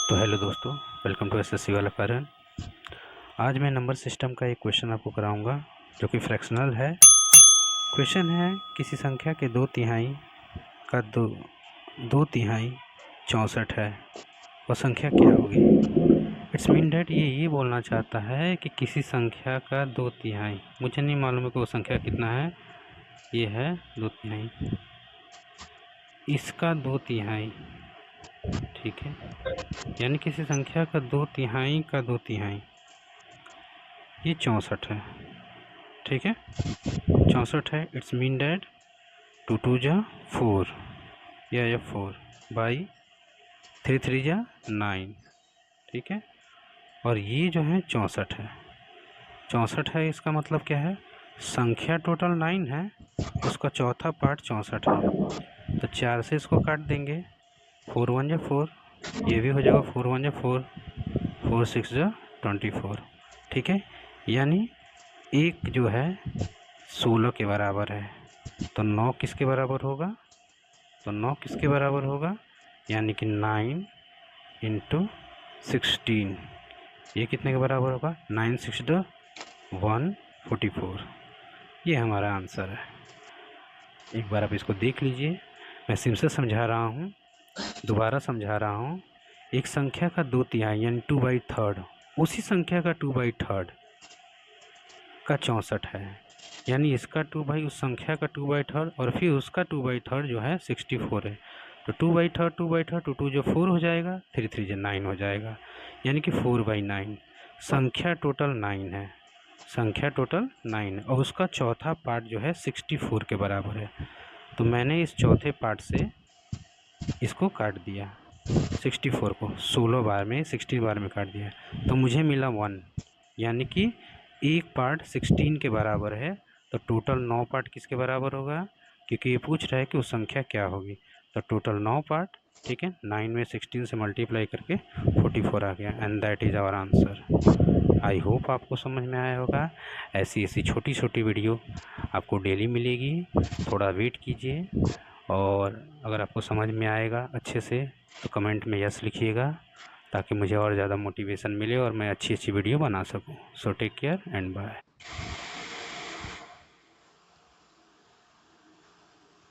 तो हेलो दोस्तों, welcome to SSC वाला पैरन। आज मैं नंबर सिस्टम का एक क्वेश्चन आपको कराऊंगा जो कि फ्रैक्शनल है। क्वेश्चन है किसी संख्या के 2/3 का दो तिहाई 64 है, वह संख्या क्या होगी। इट्स मीन डैट ये बोलना चाहता है कि किसी संख्या का 2/3, मुझे नहीं मालूम है कि वो संख्या कितना है, ये है 2/3, इसका 2/3, ठीक है, यानी किसी संख्या का 2/3 का 2/3 ये 64 है, ठीक है, 64 है। इट्स मीन डैट 2 2 जा 4 या 4 बाई 3 3 जा 9, ठीक है। और ये जो है 64 है, 64 है, इसका मतलब क्या है, संख्या टोटल 9 है, उसका चौथा पार्ट 64 है। तो 4 से इसको काट देंगे, 4 1 जा 4, ये भी हो जाएगा 4 1 जा 4, 4 6 जा 24, ठीक है। यानी एक जो है 16 के बराबर है, तो 9 किसके बराबर होगा, तो 9 किसके बराबर होगा, यानी कि 9 इंटू 16, ये कितने के बराबर होगा, 9 6 2 144, ये हमारा आंसर है। एक बार आप इसको देख लीजिए, मैं सिंपल समझा रहा हूँ, दोबारा समझा रहा हूँ। एक संख्या का 2/3 यानी 2/3, उसी संख्या का 2/3 का 64 है, यानी इसका 2 उस संख्या का 2/3 और फिर उसका 2/3 जो है 64 है। तो 2/3 2/3 2 2 जो 4 हो जाएगा, 3 3 जो 9 हो जाएगा, यानी कि 4/9। संख्या टोटल 9 है, संख्या टोटल 9 है, और उसका चौथा पार्ट जो है 64 के बराबर है। तो मैंने इस चौथे पार्ट से इसको काट दिया, 64 को 16 बार में 60 बार में काट दिया, तो मुझे मिला 1, यानी कि एक पार्ट 16 के बराबर है। तो टोटल 9 पार्ट किसके बराबर होगा, क्योंकि ये पूछ रहा है कि उस संख्या क्या होगी। तो टोटल 9 पार्ट, ठीक है, 9 में 16 से मल्टीप्लाई करके 44 आ गया, and that is our answer. I hope आपको समझ में आया होगा। ऐसी छोटी छोटी वीडियो आपको डेली मिलेगी, थोड़ा वेट कीजिए, और अगर आपको समझ में आएगा अच्छे से तो कमेंट में यस लिखिएगा, ताकि मुझे और ज़्यादा मोटिवेशन मिले और मैं अच्छी वीडियो बना सकूं। So take care and bye.